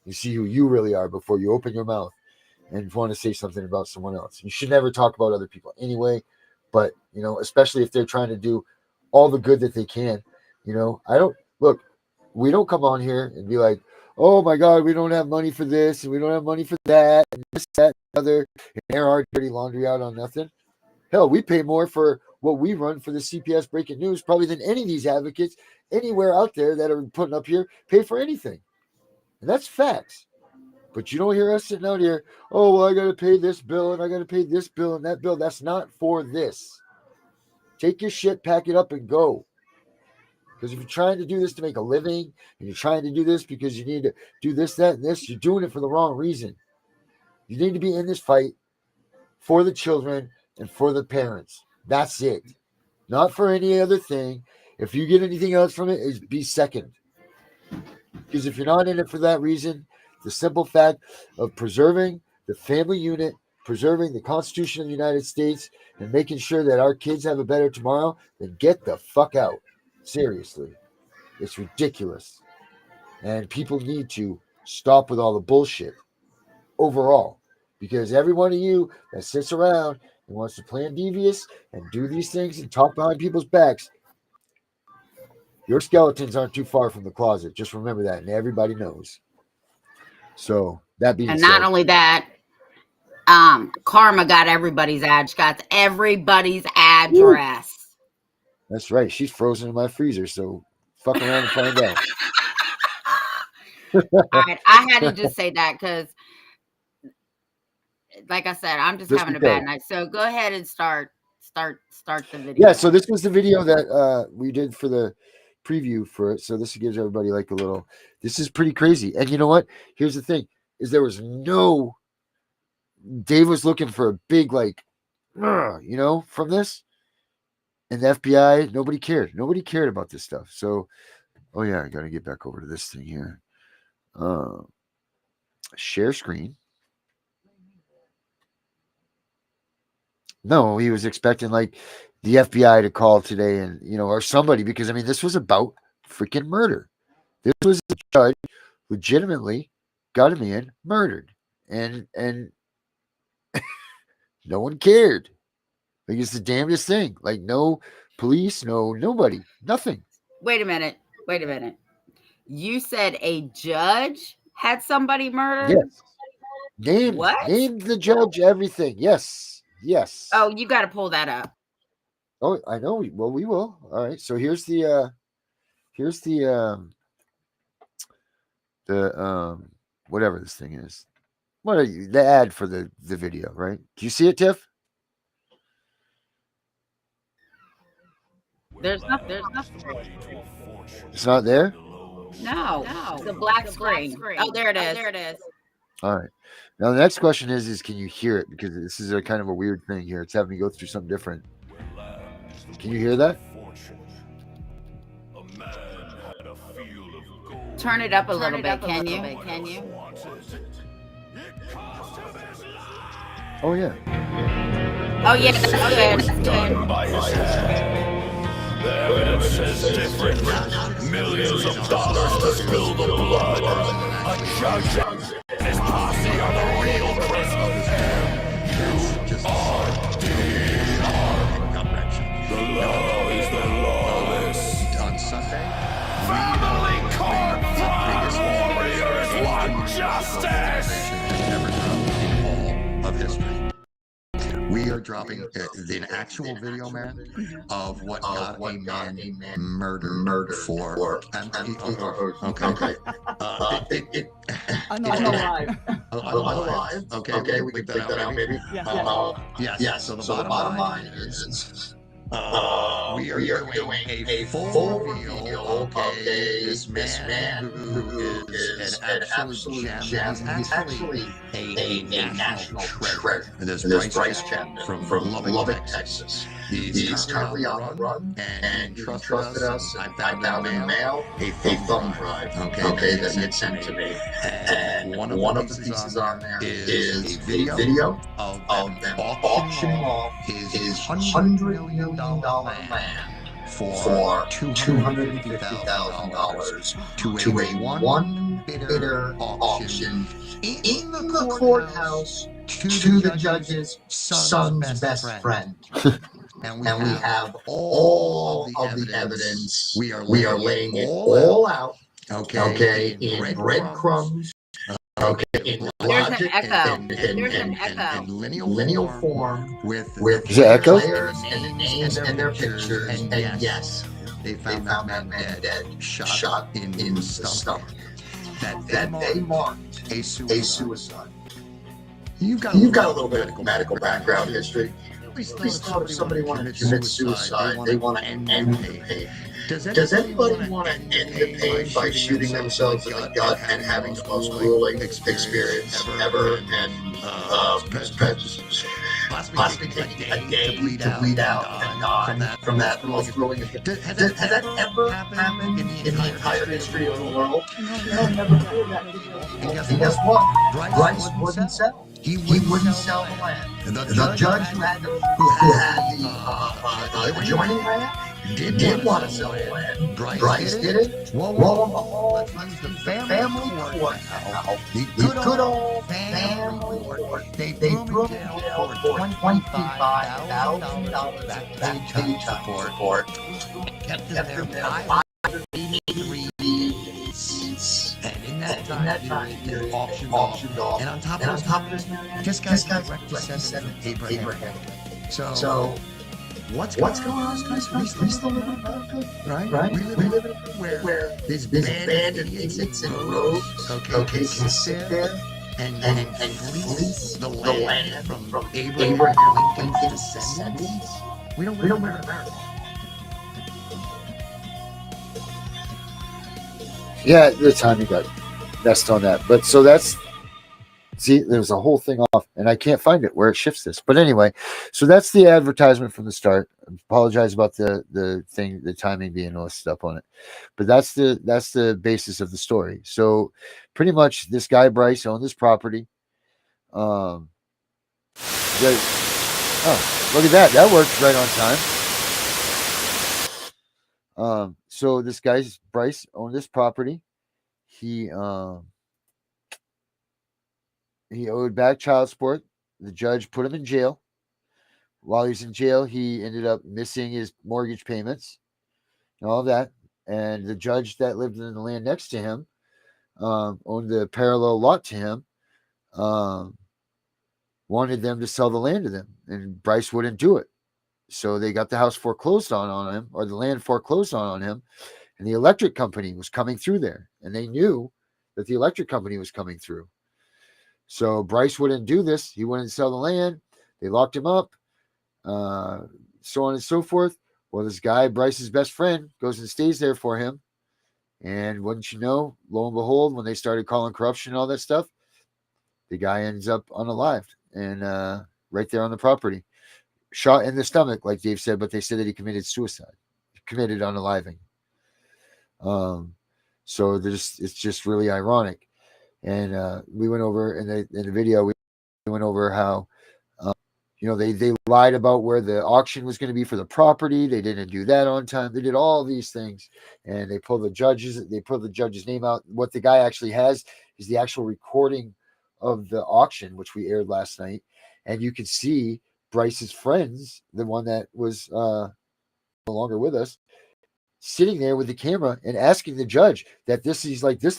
and see who you really are before you open your mouth and want to say something about someone else. You should never talk about other people anyway. But, you know, especially if they're trying to do all the good that they can, you know, we don't come on here and be like, oh my God, we don't have money for this and we don't have money for that and this, that, and other, and air our dirty laundry out on nothing. Hell, we pay more for what we run for the CPS breaking news probably than any of these advocates anywhere out there that are putting up here pay for anything. And that's facts. But you don't hear us sitting out here, oh, well, I got to pay this bill and I got to pay this bill and that bill. That's not for this. Take your shit, pack it up, and go. Because if you're trying to do this to make a living and you're trying to do this because you need to do this, that, and this, you're doing it for the wrong reason. You need to be in this fight for the children and for the parents. That's it. Not for any other thing. If you get anything else from it, be second. Because if you're not in it for that reason, the simple fact of preserving the family unit, preserving the Constitution of the United States, and making sure that our kids have a better tomorrow, then get the fuck out. Seriously. It's ridiculous. And people need to stop with all the bullshit overall. Because every one of you that sits around and wants to plan devious and do these things and talk behind people's backs, your skeletons aren't too far from the closet. Just remember that, and everybody knows. So that being And said, not only that, Karma got everybody's address. that's right. She's frozen in my freezer, so fuck around and find out. I had to just say that because, like I said, I'm just having a bad night. So go ahead and start the video. Yeah, so this was the video that we did for the preview for it. So this gives everybody like a little, this is pretty crazy. And you know what? Here's the thing, is there was no, Dave was looking for a big like, you know, from this. And the FBI, nobody cared. Nobody cared about this stuff. So, oh yeah, I got to get back over to this thing here. Share screen. No, he was expecting like the FBI to call today and, you know, or somebody, because I mean, this was about freaking murder. This was the judge legitimately got a man murdered, and no one cared. Like, it's the damnedest thing. Like, no police, nobody, nothing. Wait a minute. You said a judge had somebody murdered? Yes. Named the judge, everything. Yes. Oh, you got to pull that up. Oh, I know. Well, we will. All right. So here's the whatever this thing is. What are you? The ad for the video, right? Do you see it, Tiff? There's nothing. It's not there? No. The black screen. Oh, there it is. All right. Now the next question is can you hear it? Because this is a kind of a weird thing here. It's having me go through something different. Can you hear that? Turn it up a little bit, can you? Oh yeah. Oh yeah, that's good. The evidence is different. Millions of dollars to spill the blood. A judge and his posse are the real criminals. The law is the lawless. On Sunday, Family court fraud warriors want justice. never dropped in all of history. We are dropping the actual video, man, of what got a man murdered for. Okay. I'm alive. Alive. Okay, we can get that out, maybe. Yes. So the bottom line is, we are doing a full reveal of this man who is an absolute gem. He's actually a national treasure. This Bryce Chapman from Lubbock, Texas. He's currently on the run, and he trusted us. I found out in the mail a thumb drive, okay, that he had sent to me. And one of the pieces on there is a video of them auctioning off his $100 million land for $250,000 to a one-bidder auction in the courthouse to the judge's son's best friend. And we have all of the evidence. We are laying it all out, okay, in breadcrumbs, okay, in logic, and lineal form with players and the names and their pictures. And yes, they found that man dead, shot in the stomach. That they marked a suicide. You've got a little bit of medical background history. Please thought if somebody wanted to commit suicide, they want to end the pain. Does anybody want to end the pain by shooting themselves in the gut and having the most grueling experience ever, and possibly take a day to bleed out and die from that most grueling experience? Has that ever happened in the entire history of the world? No, never heard that before. And guess what? Bryce wouldn't sell. He wouldn't sell the land. The judge who had the adjoining land did want to sell the land. Bryce did it. Lo and behold, the family court now, the good old family court, they threw him in jail for $25,000 back pay support. Kept him there 583 days. And in that time, they auctioned off. And on top of this, this guy's direct descendant, Abraham. So what's going on, guys? We still live in America, right? We live in a where these abandoned idiots in rows, okay, can sit there and lease the land from Abraham Lincoln's descendants. We don't live in America. Yeah, the timing got messed on that. But so that's, see, there's a whole thing off, and I can't find it where it shifts this. But anyway, so that's the advertisement from the start. I apologize about the thing, the timing being listed up on it. But that's the basis of the story. So pretty much this guy Bryce owned this property. Oh, look at that. That worked right on time. So this guy's Bryce owned this property. He owed back child support. The judge put him in jail. While he was in jail, he ended up missing his mortgage payments and all of that. And the judge that lived in the land next to him, owned the parallel lot to him, wanted them to sell the land to them, and Bryce wouldn't do it. So they got the house foreclosed on him, or the land foreclosed on him, and the electric company was coming through there, and they knew that the electric company was coming through. So Bryce wouldn't do this. He wouldn't sell the land. They locked him up, so on and so forth. Well, this guy, Bryce's best friend, goes and stays there for him. And wouldn't you know, lo and behold, when they started calling corruption and all that stuff, the guy ends up unalived and right there on the property. Shot in the stomach, like Dave said, but they said that he committed suicide, committed unaliving. So it's just really ironic. And we went over in the video, we went over how, they lied about where the auction was going to be for the property. They didn't do that on time. They did all these things, and they pulled the judge's name out. What the guy actually has is the actual recording of the auction, which we aired last night. And you can see Bryce's friends, the one that was no longer with us, sitting there with the camera and asking the judge that this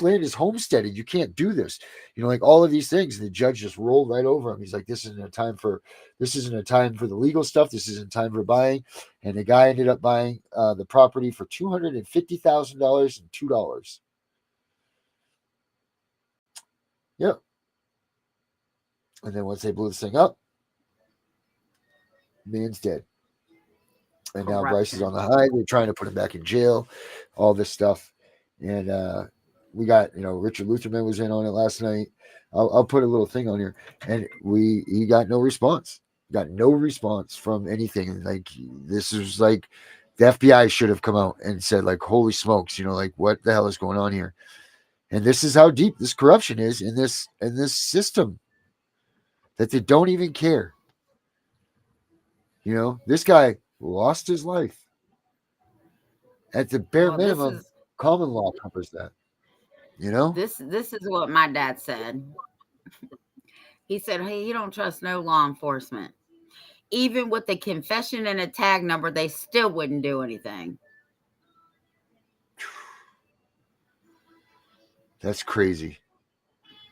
land is homesteaded. You can't do this. Like all of these things. And the judge just rolled right over him. He's like, this isn't a time for the legal stuff. This isn't time for buying. And the guy ended up buying the property for $250,000 and $2. Yep. And then once they blew this thing up, man's dead. And now Bryce is on the high. They're trying to put him back in jail, all this stuff. And we got, Richard Lutherman was in on it last night. I'll put a little thing on here. And he got no response. Got no response from anything. Like, this is like, the FBI should have come out and said, like, holy smokes, what the hell is going on here? And this is how deep this corruption is in this system, that they don't even care. This guy lost his life. At the bare minimum, common law covers that. This is what my dad said. He said, hey, you don't trust no law enforcement. Even with the confession and a tag number, they still wouldn't do anything. That's crazy.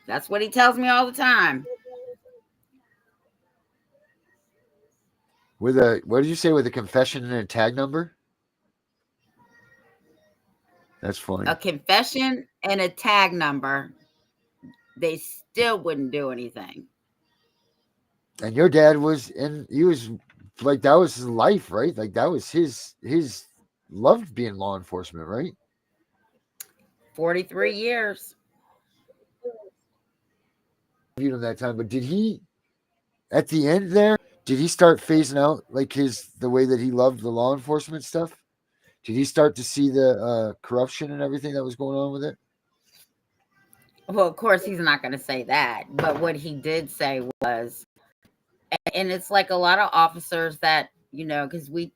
That's what he tells me all the time. What did you say, with a confession and a tag number? That's funny. A confession and a tag number. they still wouldn't do anything. And your dad was, and he was like, that was his life, right? Like that was his loved being law enforcement, right? 43 years. Viewed him that time, but did he at the end there? Did he start phasing out like the way that he loved the law enforcement stuff? Did he start to see the corruption and everything that was going on with it? Well, of course, he's not going to say that. But what he did say was, and it's like a lot of officers that, because we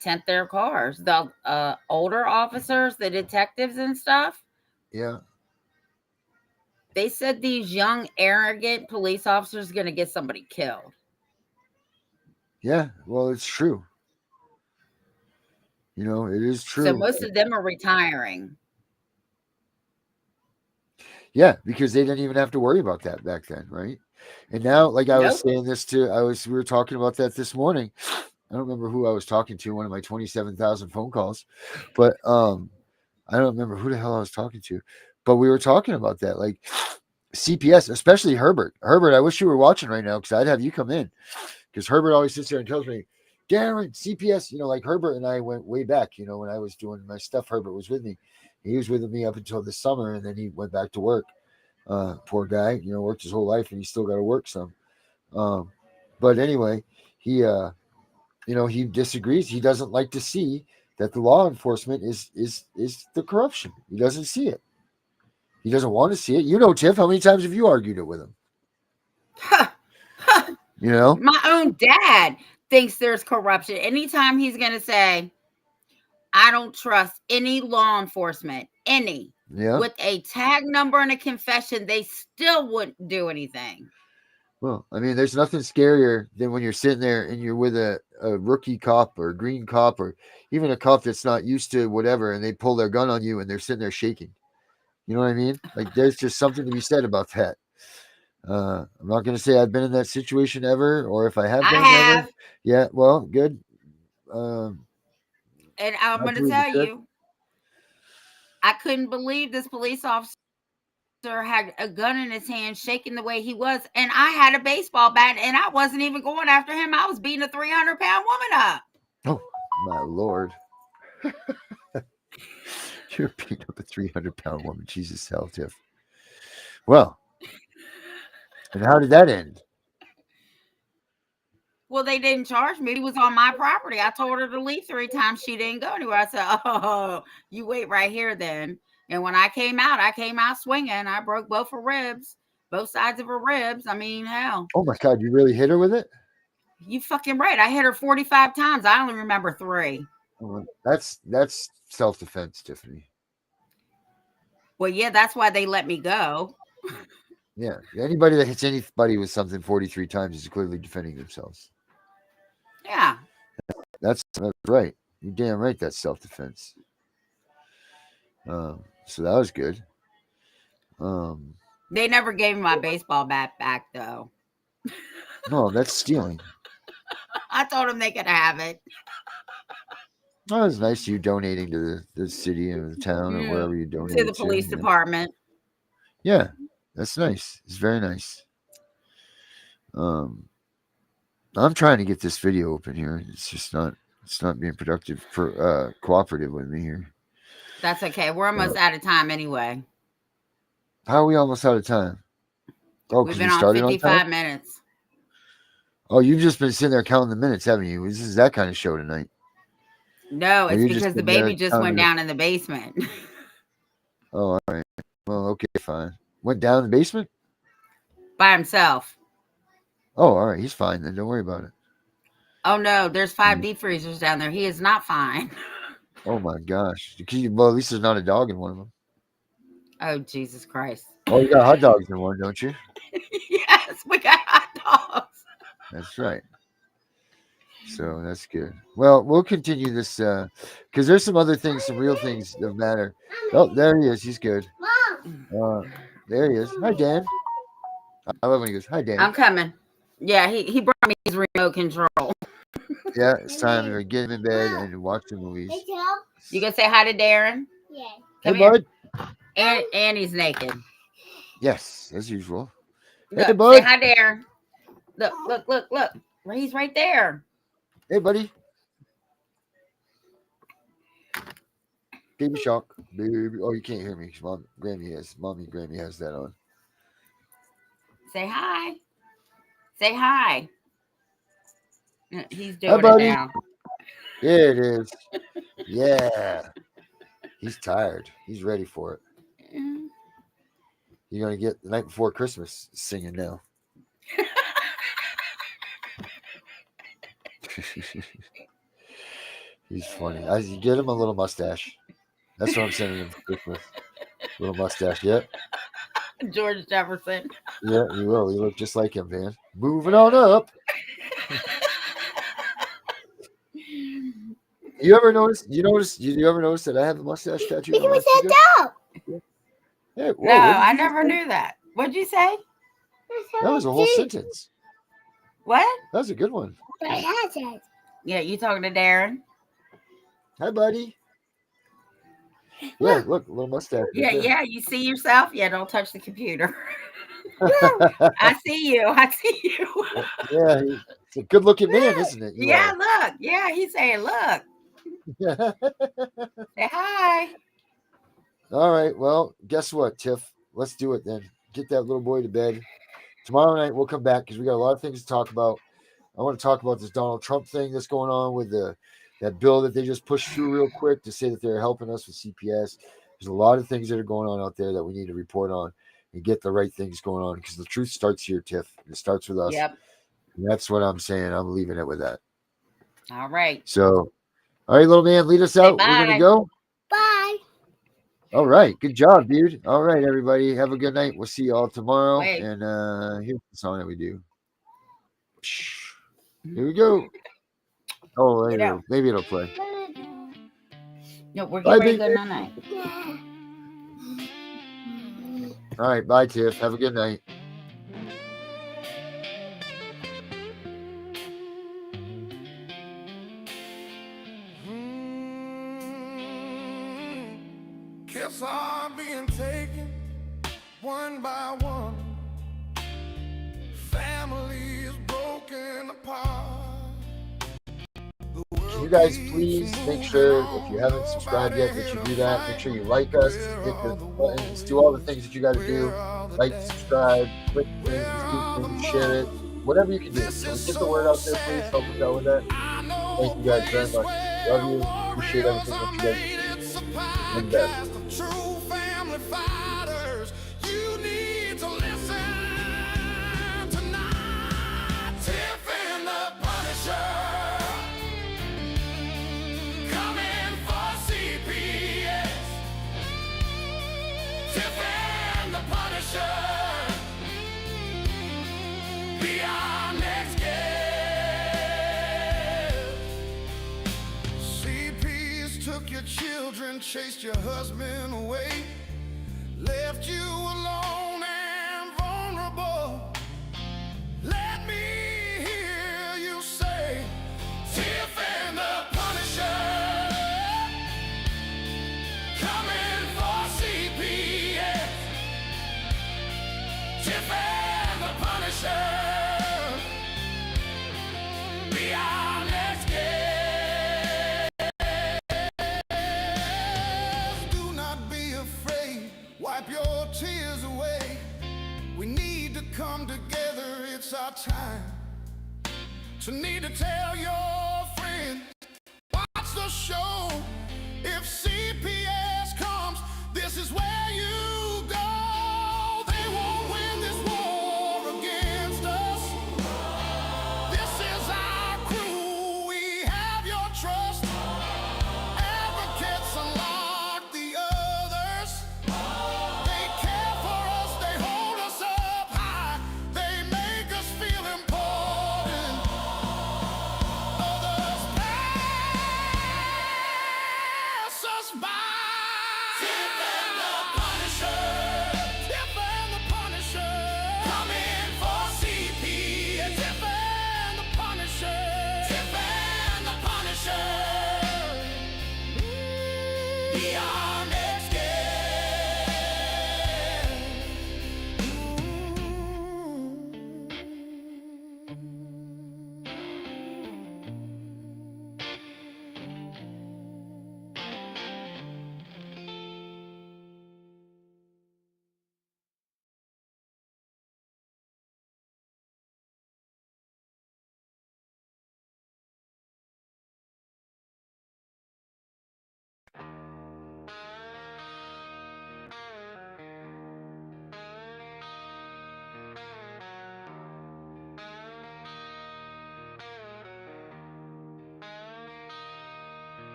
tent their cars, the older officers, the detectives and stuff. Yeah. They said these young, arrogant police officers are going to get somebody killed. Yeah. Well, it's true. It is true. So most of them are retiring. Yeah, because they didn't even have to worry about that back then, right? And now, like I was saying this we were talking about that this morning. I don't remember who I was talking to, one of my 27,000 phone calls, but I don't remember who the hell I was talking to, but we were talking about that, like CPS, especially Herbert. Herbert, I wish you were watching right now because I'd have you come in, because Herbert always sits there and tells me, Darren, CPS, like Herbert and I went way back, when I was doing my stuff, Herbert was with me. He was with me up until the summer, and then he went back to work. Poor guy, worked his whole life, and he still got to work some. But anyway, he disagrees. He doesn't like to see that the law enforcement is the corruption. He doesn't see it. He doesn't want to see it. Tiff, how many times have you argued it with him? My own dad thinks there's corruption. Anytime he's going to say, I don't trust any law enforcement, with a tag number and a confession, they still wouldn't do anything. Well, I mean, there's nothing scarier than when you're sitting there and you're with a rookie cop or a green cop or even a cop that's not used to whatever, and they pull their gun on you and they're sitting there shaking. You know what I mean? Like, there's just something to be said about that. I'm not going to say I've been in that situation ever, or if I have been ever. Yeah, well, good. And I'm going to tell you, I couldn't believe this police officer had a gun in his hand, shaking the way he was, and I had a baseball bat, and I wasn't even going after him. I was beating a 300-pound woman up. Oh, my Lord. You're beating up a 300-pound woman. Jesus, hell, Tiff. Well, and how did that end? Well, they didn't charge me. It was on my property. I told her to leave 3 times. She didn't go anywhere. I said, oh, you wait right here then. And when I came out swinging. I broke both sides of her ribs. I mean, hell. Oh, my God. You really hit her with it? You fucking right. I hit her 45 times. I only remember 3. Well, that's self-defense, Tiffany. Well, yeah, that's why they let me go. Yeah. Anybody that hits anybody with something 43 times is clearly defending themselves. Yeah. That's right. You're damn right. That's self-defense. So that was good. They never gave me my baseball bat back, though. No, that's stealing. I told them they could have it. Oh, it's nice you donating to the city or the town or wherever you donate to the police department. Yeah, that's nice. It's very nice. I'm trying to get this video open here. It's just not. It's not being productive for cooperative with me here. That's okay. We're almost out of time anyway. How are we almost out of time? Oh, we've been on 55 minutes. Oh, you've just been sitting there counting the minutes, haven't you? This is that kind of show tonight. No, it's because the baby just went down in the basement. Oh, all right. Well, okay, fine. Went down in the basement? By himself. Oh, all right. He's fine then. Don't worry about it. Oh, no. There's 5 deep freezers down there. He is not fine. Oh, my gosh. Well, at least there's not a dog in one of them. Oh, Jesus Christ. Oh, you got hot dogs in one, don't you? Yes, we got hot dogs. That's right. So that's good. Well, we'll continue this because there's some other things, some real things that matter. Oh, there he is. He's good. There he is. Hi, Dan. I love when he goes, hi, Dan. I'm coming. Yeah, he brought me his remote control. Yeah, it's time to get him in bed and watch the movies. You gonna say hi to Darren? Yeah. Come hey, here. bud. And he's naked. Yes, as usual. Look, Hey, say bud. hi there. Look. He's right there. Hey, buddy. Baby Shark. Baby. Oh, you can't hear me. Mommy Grammy has that on. Say hi. Say hi. He's Hi, doing it buddy. now. Yeah, it is. Yeah. He's tired. He's ready for it. Mm. You're going to get the night before Christmas singing now. He's funny. You get him a little mustache. That's what I'm sending him for Christmas. Little mustache. Yep. George Jefferson. Yeah, you will. You look just like him, man. Moving on up. You ever notice? You ever notice that I have a mustache tattoo on my finger? Hey, whoa, No, what did I you just never say? knew that. What'd you say? That was a whole sentence. What? That was a good one. Yeah, you talking to Darren? Hi, buddy. Yeah, look, a little mustache. Yeah, Right there. yeah. You see yourself? Yeah, don't touch the computer. I see you. Yeah, he's a good-looking man, isn't it? You Yeah, are. look. Yeah, he's saying, look. Say hi. All right. Well, guess what, Tiff? Let's do it then. Get that little boy to bed. Tomorrow night we'll come back because we got a lot of things to talk about. I want to talk about this Donald Trump thing that's going on with that bill that they just pushed through real quick to say that they're helping us with CPS. There's a lot of things that are going on out there that we need to report on and get the right things going on because the truth starts here, Tiff. It starts with us. Yep. And that's what I'm saying. I'm leaving it with that. All right. So, all right, little man, lead us out. We're going to bye. go. Bye. All right. Good job, dude. All right, everybody. Have a good night. We'll see you all tomorrow. Wait. And here's the song that we do. Here we go. Oh, later. Maybe it'll play. No, we're Bye, getting ready to baby. go night. All right. Bye, Tiff. Have a good night. Kids are being taken one by one. Family is broken apart. Can you guys please make sure if you haven't subscribed yet that you do that? Make sure you like us, hit the buttons, do all the things that you got to do. Like, subscribe, click things, do things, share it, whatever you can do. So get the word out there, please. Help us out with that. Thank you guys very much. Love you. Appreciate everything that you guys do. And best. True family fighters, you need to listen tonight. Tiff and the Punisher coming for CPS. Tiff and the Punisher be our next guest. CPs took your children, chased your husband away, left you alone and vulnerable. Let me hear you say, Tiff and the Punisher coming for CPS. Tiff and the Punisher be our next guest. Do not be afraid, wipe your tears away. We need to come together, it's our time. To need to tell your friends, watch the show. If CPS comes, this is where you go. They won't win this war against us. This is our crew, we have your trust. Advocates unlock the others. They care for us, they hold us up high. They make us feel important. Others pass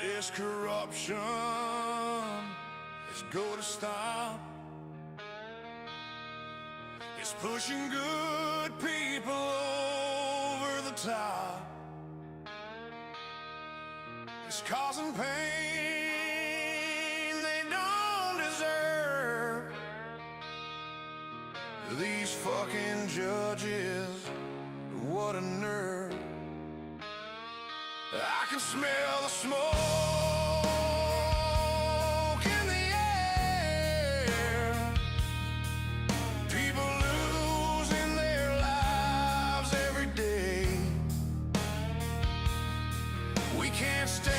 This corruption is going to stop. It's pushing good people over the top. It's causing pain they don't deserve. These fucking judges, what a nerve. I can smell the smoke in the air. People losing their lives every day. We can't stand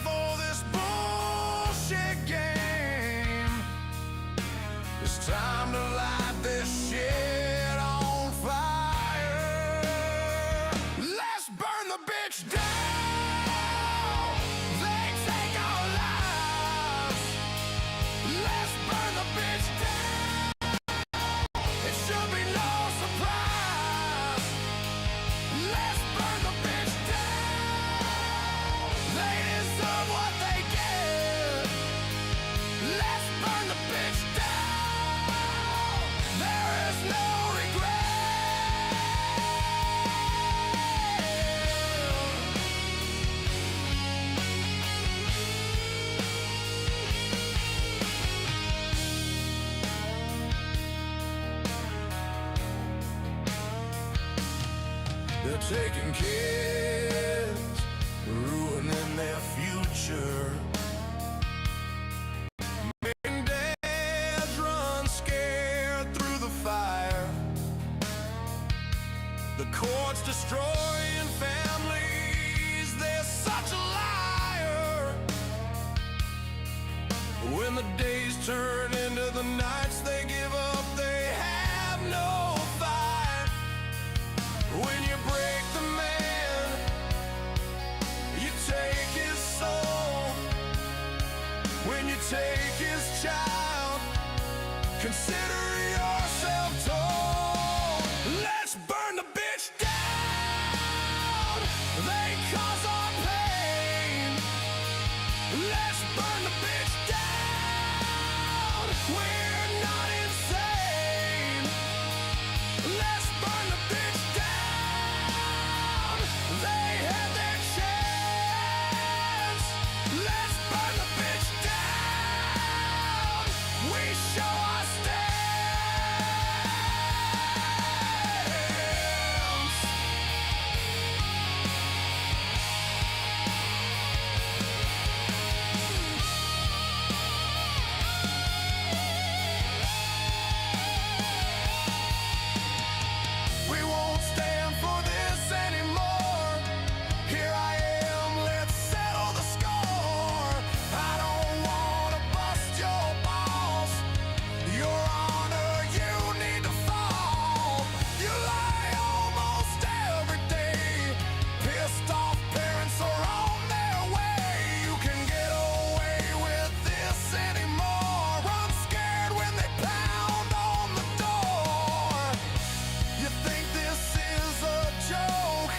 for this bullshit game. It's time to light this shit on fire. Let's burn the bitch down. They take our lives. Let's burn the bitch down. It should be no surprise. Let's burn the bitch down. They deserve what they get. Let's burn the bitch down. There is no regret. They're taking kids, ruining their future. Making dads run scared through the fire. The court's destroying families. They're such a liar. When the days turn into the nights, they give up. They have no fight. When you break the man, you take his soul. When you take his child, consider yourself told. Let's burn the bitch down. They cause our pain. Let's burn the bitch down. We're not insane. Let's burn the bitch down. They had their chance. Let's burn the bitch down. We show our stance. We won't stand for this anymore. Here I am, let's settle the score. I don't wanna bust your balls. Your Honor, you need to fall. You lie almost every day. Pissed off parents are on their way. You can get away with this anymore. I'm scared when they pound on the door. You think this is a joke?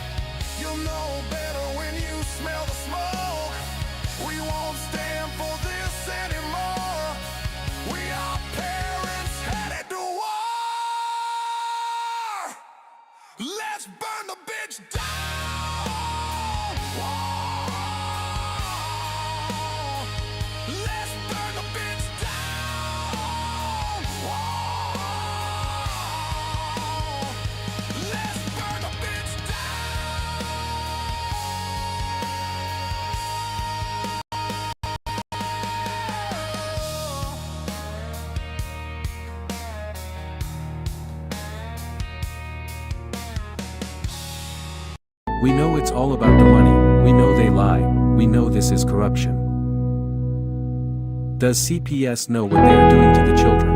You'll know better when you smell the smoke. We won't stand for this anymore. We are parents headed to war. Let's burn the bitch down. Whoa. Let's burn the bitch down. Whoa. Let's burn the bitch We know it's all about the money, we know they lie, we know this is corruption. Does CPS know what they are doing to the children?